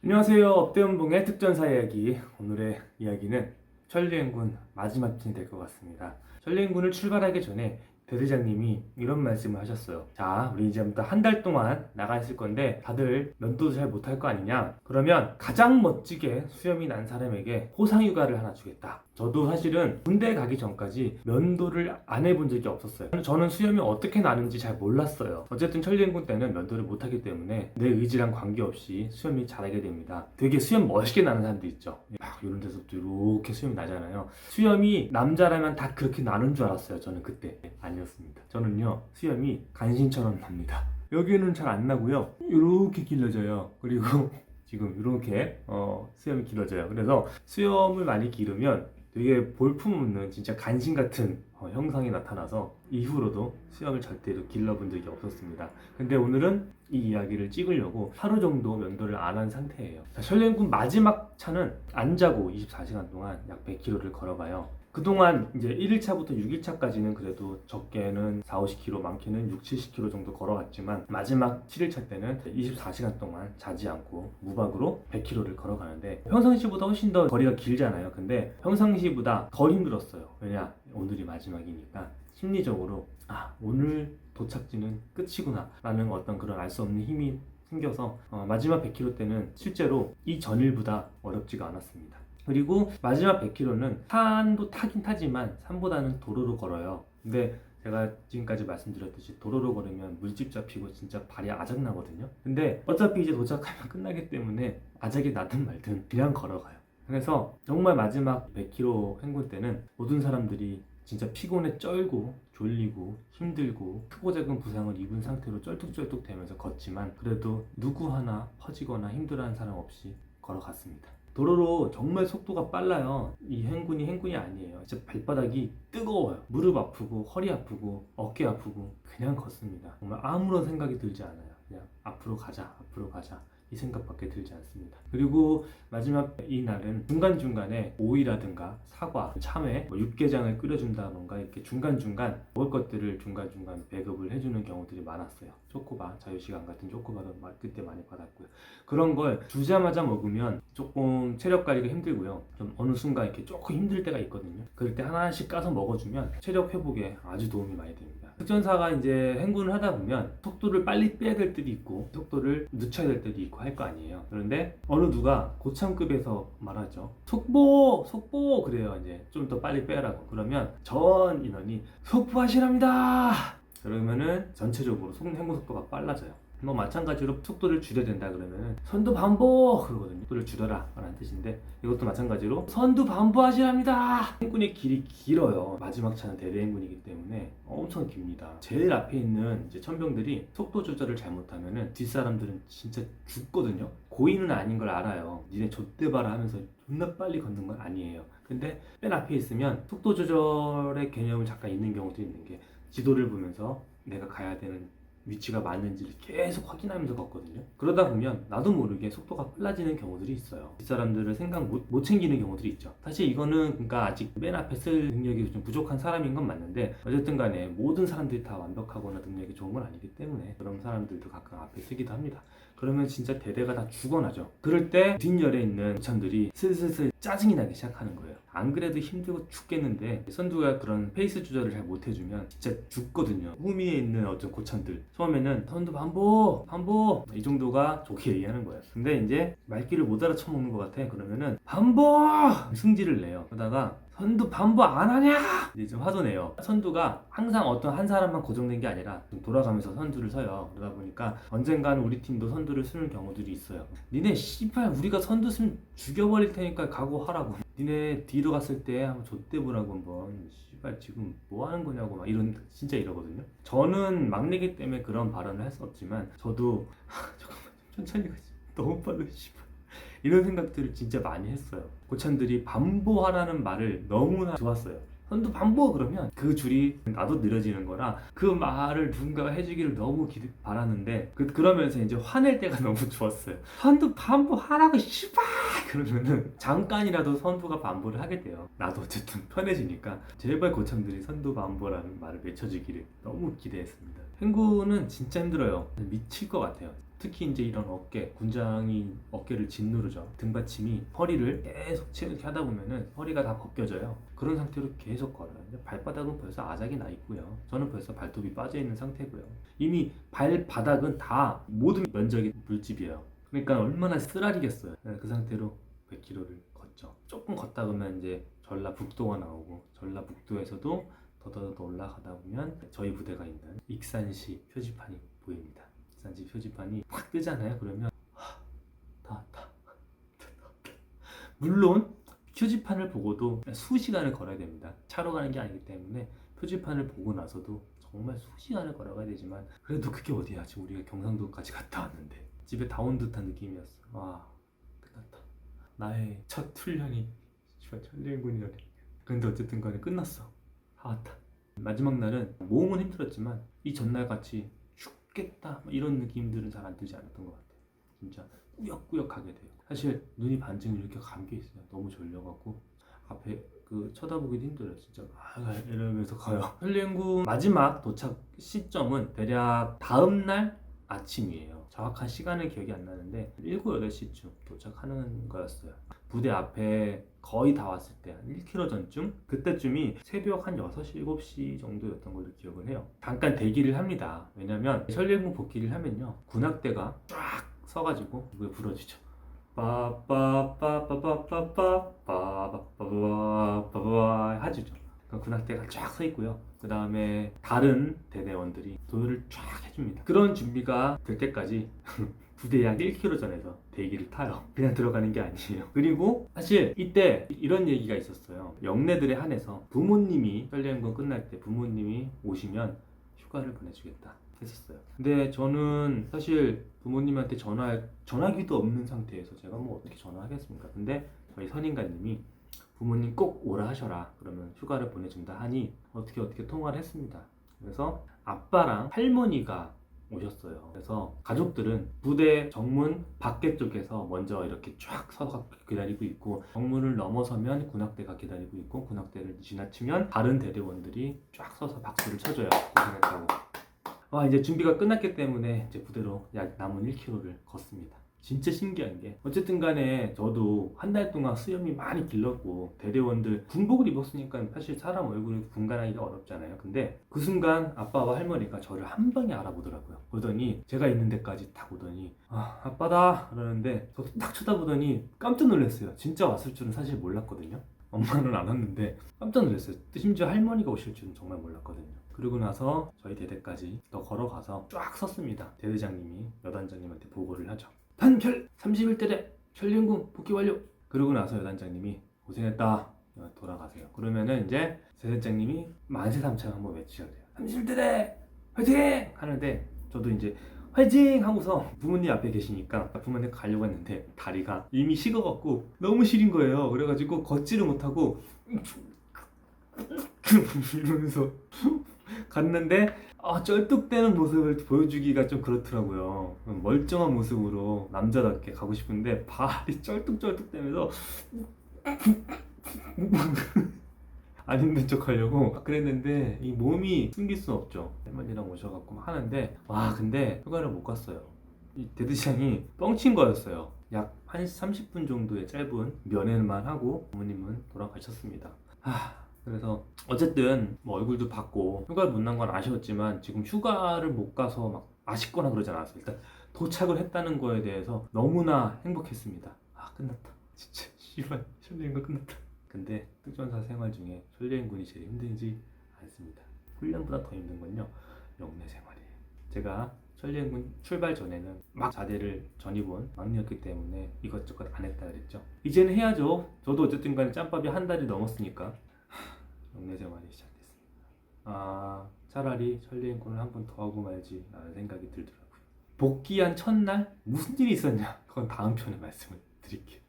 안녕하세요. 업대운봉의 특전사 이야기. 오늘의 이야기는 천리행군 마지막 편이 될 것 같습니다. 천리행군을 출발하기 전에 대대장님이 이런 말씀을 하셨어요. 자, 우리 이제부터 한 달 동안 나가 있을 건데 다들 면도도 잘 못할 거 아니냐? 그러면 가장 멋지게 수염이 난 사람에게 포상휴가를 하나 주겠다. 저도 사실은 군대 가기 전까지 면도를 안 해본 적이 없었어요. 저는 수염이 어떻게 나는지 잘 몰랐어요. 어쨌든 천리행군 때는 면도를 못하기 때문에 내 의지랑 관계없이 수염이 자라게 됩니다. 되게 수염 멋있게 나는 사람들 있죠. 막 이런 데서부터 이렇게 수염이 나잖아요. 수염이 남자라면 다 그렇게 나는 줄 알았어요. 저는 그때 아니었습니다. 저는요, 수염이 간신처럼 납니다. 여기는 잘 안 나고요, 이렇게 길러져요. 그리고 지금 이렇게 수염이 길어져요. 그래서 수염을 많이 기르면 되게 볼품없는 진짜 간신 같은 형상이 나타나서 이후로도 수염을 절대로 길러본 적이 없었습니다. 근데 오늘은 이 이야기를 찍으려고 하루 정도 면도를 안 한 상태예요. 자, 천리행군 마지막 차는 안 자고 24시간 동안 약 100km를 걸어가요. 그동안 이제 1일차부터 6일차까지는 그래도 적게는 4, 50km, 많게는 6, 70km 정도 걸어갔지만 마지막 7일차 때는 24시간 동안 자지 않고 무박으로 100km를 걸어가는데 평상시보다 훨씬 더 거리가 길잖아요. 근데 평상시보다 더 힘들었어요. 왜냐? 오늘이 마지막이니까 심리적으로 오늘 도착지는 끝이구나 라는 어떤 그런 알 수 없는 힘이 생겨서 마지막 100km 때는 실제로 이 전일보다 어렵지가 않았습니다. 그리고 마지막 100km는 산도 타긴 타지만 산보다는 도로로 걸어요. 근데 제가 지금까지 말씀드렸듯이 도로로 걸으면 물집 잡히고 진짜 발이 아작나거든요. 근데 어차피 이제 도착하면 끝나기 때문에 아작이 나든 말든 그냥 걸어가요. 그래서 정말 마지막 100km 행군 때는 모든 사람들이 진짜 피곤에 쩔고 졸리고 힘들고 크고 작은 부상을 입은 상태로 쩔뚝쩔뚝 대면서 걷지만 그래도 누구 하나 퍼지거나 힘들어하는 사람 없이 걸어갔습니다. 도로로 정말 속도가 빨라요. 이 행군이 아니에요. 진짜 발바닥이 뜨거워요. 무릎 아프고 허리 아프고 어깨 아프고 그냥 걷습니다. 정말 아무런 생각이 들지 않아요. 그냥 앞으로 가자 이 생각밖에 들지 않습니다. 그리고 마지막 이 날은 중간중간에 오이라든가 사과, 참외, 육개장을 끓여준다던가 이렇게 중간중간 먹을 것들을 중간중간 배급을 해주는 경우들이 많았어요. 초코바, 자유시간 같은 초코바도 그때 많이 받았고요. 그런 걸 주자마자 먹으면 조금 체력 관리가 힘들고요. 좀 어느 순간 이렇게 조금 힘들 때가 있거든요. 그럴 때 하나씩 까서 먹어주면 체력 회복에 아주 도움이 많이 됩니다. 특전사가 이제 행군을 하다 보면 속도를 빨리 빼야 될 때도 있고 속도를 늦춰야 될 때도 있고 할 거 아니에요. 그런데 어느 누가 고참급에서 말하죠. 속보 그래요. 이제 좀 더 빨리 빼라고. 그러면 전 인원이 속보하시랍니다. 그러면은 전체적으로 행군 속도가 빨라져요. 뭐 마찬가지로 속도를 줄여야 된다 그러면은 선두 반보 그러거든요. 속도를 줄여라 라는 뜻인데 이것도 마찬가지로 선두 반보하시랍니다. 행군의 길이 길어요. 마지막 차는 대대행군이기 때문에 엄청 깁니다. 제일 앞에 있는 이제 천병들이 속도 조절을 잘못하면은 뒷사람들은 진짜 죽거든요. 고의는 아닌 걸 알아요. 니네 좆대봐라 하면서 존나 빨리 걷는 건 아니에요. 근데 맨 앞에 있으면 속도 조절의 개념을 잠깐 잊는 경우도 있는 게 지도를 보면서 내가 가야 되는 위치가 맞는지를 계속 확인하면서 걷거든요. 그러다 보면 나도 모르게 속도가 빨라지는 경우들이 있어요. 뒷사람들을 생각 못 챙기는 경우들이 있죠. 사실 이거는 그러니까 아직 맨 앞에 쓸 능력이 좀 부족한 사람인 건 맞는데 어쨌든 간에 모든 사람들이 다 완벽하거나 능력이 좋은 건 아니기 때문에 그런 사람들도 가끔 앞에 쓰기도 합니다. 그러면 진짜 대대가 다 죽어나죠. 그럴 때 뒷열에 있는 고참들이 슬슬 짜증이 나기 시작하는 거예요. 안 그래도 힘들고 죽겠는데 선두가 그런 페이스 조절을 잘 못해주면 진짜 죽거든요. 후미에 있는 어떤 고참들 처음에는 선두 반보 이 정도가 좋게 얘기하는 거예요. 근데 이제 말귀를 못 알아쳐먹는 것 같아. 그러면은 반보 승질을 내요. 그러다가 선두 반보 안 하냐? 이제 좀 화도 내요. 선두가 항상 어떤 한 사람만 고정된 게 아니라 좀 돌아가면서 선두를 서요. 그러다 보니까 언젠가는 우리 팀도 선두를 쓰는 경우들이 있어요. 니네 씨발 우리가 선두 쓰면 죽여버릴 테니까 각오하라고. 니네 뒤로 갔을 때 한번 좆대보라고 한번 씨발 지금 뭐 하는 거냐고 막 이런 진짜 이러거든요. 저는 막내기 때문에 그런 발언을 할 수 없지만 저도 잠깐만 좀 천천히 가지. 너무 빨라 씨발. 이런 생각들을 진짜 많이 했어요. 고참들이 반보하라는 말을 너무나 좋았어요. 선두 반보 그러면 그 줄이 나도 느려지는 거라 그 말을 누군가가 해주기를 너무 바랐는데 그러면서 이제 화낼 때가 너무 좋았어요. 선두 반보 하라고 씨발 그러면은 잠깐이라도 선두가 반보를 하게 돼요. 나도 어쨌든 편해지니까 제발 고참들이 선두 반보라는 말을 외쳐주기를 너무 기대했습니다. 행군은 진짜 힘들어요. 미칠 것 같아요. 특히 이제 이런 어깨, 군장이 어깨를 짓누르죠. 등받침이 허리를 계속 이렇게 하다 보면은 허리가 다 벗겨져요. 그런 상태로 계속 걸어요. 이제 발바닥은 벌써 아작이 나 있고요. 저는 벌써 발톱이 빠져 있는 상태고요. 이미 발바닥은 다 모든 면적이 물집이에요. 그러니까 얼마나 쓰라리겠어요. 그 상태로 100km를 걷죠. 조금 걷다 보면 이제 전라북도가 나오고, 전라북도에서도 더더더 올라가다 보면 저희 부대가 있는 익산시 표지판이 보입니다. 익산시 표지판이 확 뜨잖아요. 그러면 다 왔다. 물론 표지판을 보고도 수시간을 걸어야 됩니다. 차로 가는 게 아니기 때문에 표지판을 보고 나서도 정말 수시간을 걸어가야 되지만, 그래도 그게 어디야. 지금 우리가 경상도까지 갔다 왔는데 집에 다 온 듯한 느낌이었어. 와, 끝났다. 나의 첫 훈련이 천리행군이라니. 근데 어쨌든 간에 끝났어. 다 왔다. 마지막 날은 몸은 힘들었지만 이 전날 같이 죽겠다 이런 느낌들은 잘 안 들지 않았던 것 같아요. 진짜 꾸역꾸역 가게 돼요. 사실 눈이 반쯤 이렇게 감겨 있어요. 너무 졸려갖고 앞에 쳐다보기도 힘들어요. 진짜 이러면서 가요. 천리행군 마지막 도착 시점은 대략 다음날 아침이에요. 정확한 시간은 기억이 안 나는데 7, 8시쯤 도착하는 거였어요. 부대 앞에 거의 다 왔을 때 한 1km 전쯤? 그때쯤이 새벽 한 6시, 7시 정도였던 걸로 기억을 해요. 잠깐 대기를 합니다. 왜냐면 천리행군 복귀를 하면요, 군악대가 쫙 서가지고 그걸 불어주죠. 빠빠빠빠빠빠빠빠빠빠빠 하주죠. 군악대가 쫙 서 있고요. 그 다음에 다른 대대원들이 도요를 쫙 해줍니다. 그런 준비가 될 때까지 부대 약 1km 전에서 대기를 타요. 그냥 들어가는 게 아니에요. 그리고 사실 이때 이런 얘기가 있었어요. 영내들에 한해서 부모님이 천리행군 끝날 때 부모님이 오시면 휴가를 보내주겠다 했었어요. 근데 저는 사실 부모님한테 전화기도 없는 상태에서 제가 뭐 어떻게 전화하겠습니까? 근데 저희 선임관님이 부모님 꼭 오라 하셔라, 그러면 휴가를 보내준다 하니 어떻게 통화를 했습니다. 그래서 아빠랑 할머니가 오셨어요. 그래서 가족들은 부대 정문 밖에 쪽에서 먼저 이렇게 쫙 서서 기다리고 있고, 정문을 넘어서면 군악대가 기다리고 있고, 군악대를 지나치면 다른 대대원들이 쫙 서서 박수를 쳐줘요. 고생했다고. 이제 준비가 끝났기 때문에 이제 부대로 약 남은 1km를 걷습니다. 진짜 신기한 게, 어쨌든 간에 저도 한 달 동안 수염이 많이 길렀고 대대원들 군복을 입었으니까 사실 사람 얼굴을 분간하기가 어렵잖아요. 근데 그 순간 아빠와 할머니가 저를 한 방에 알아보더라고요. 보더니 제가 있는 데까지 딱 오더니 아빠다 그러는데, 저도 딱 쳐다보더니 깜짝 놀랐어요. 진짜 왔을 줄은 사실 몰랐거든요. 엄마는 안 왔는데 깜짝 놀랐어요. 심지어 할머니가 오실 줄은 정말 몰랐거든요. 그러고 나서 저희 대대까지 더 걸어가서 쫙 섰습니다. 대대장님이 여단장님한테 보고를 하죠. 단결 31대대 천리행군 복귀 완료. 그러고 나서 여단장님이 고생했다, 돌아가세요. 그러면은 이제 대대장님이 만세삼창 한번 외치셔야 돼요. 31대대 화이팅 하는데, 저도 이제 화이팅 하고서 부모님 앞에 계시니까 부모님 가려고 했는데 다리가 이미 식어갖고 너무 시린 거예요. 그래가지고 걷지를 못하고 이러면서 갔는데, 쩔뚝대는 모습을 보여주기가 좀 그렇더라고요. 멀쩡한 모습으로 남자답게 가고 싶은데 발이 쩔뚝쩔뚝대면서 안 힘든 척 하려고 그랬는데 이 몸이 숨길 수 없죠. 할머니랑 오셔갖고 하는데, 근데 휴가를 못 갔어요. 이 대대장이 뻥친 거였어요. 약 한 30분 정도의 짧은 면회만 하고 부모님은 돌아가셨습니다. 그래서 어쨌든 뭐 얼굴도 봤고 휴가를 못 난 건 아쉬웠지만, 지금 휴가를 못 가서 막 아쉽거나 그러지 않았어요. 일단 도착을 했다는 거에 대해서 너무나 행복했습니다. 끝났다. 진짜 씨발 천리행군 끝났다. 근데 특전사 생활 중에 천리행군이 제일 힘들지 않습니다. 훈련보다 더 힘든 건요, 영내 생활이에요. 제가 천리행군 출발 전에는 막 자대를 전입원 막내였기 때문에 이것저것 안 했다 그랬죠. 이제는 해야죠. 저도 어쨌든 간에 짬밥이 한 달이 넘었으니까 영내 생활이 시작됐습니다. 차라리 천리행군을 한 번 더 하고 말지 라는 생각이 들더라고요. 복귀한 첫날 무슨 일이 있었냐, 그건 다음 편에 말씀을 드릴게요.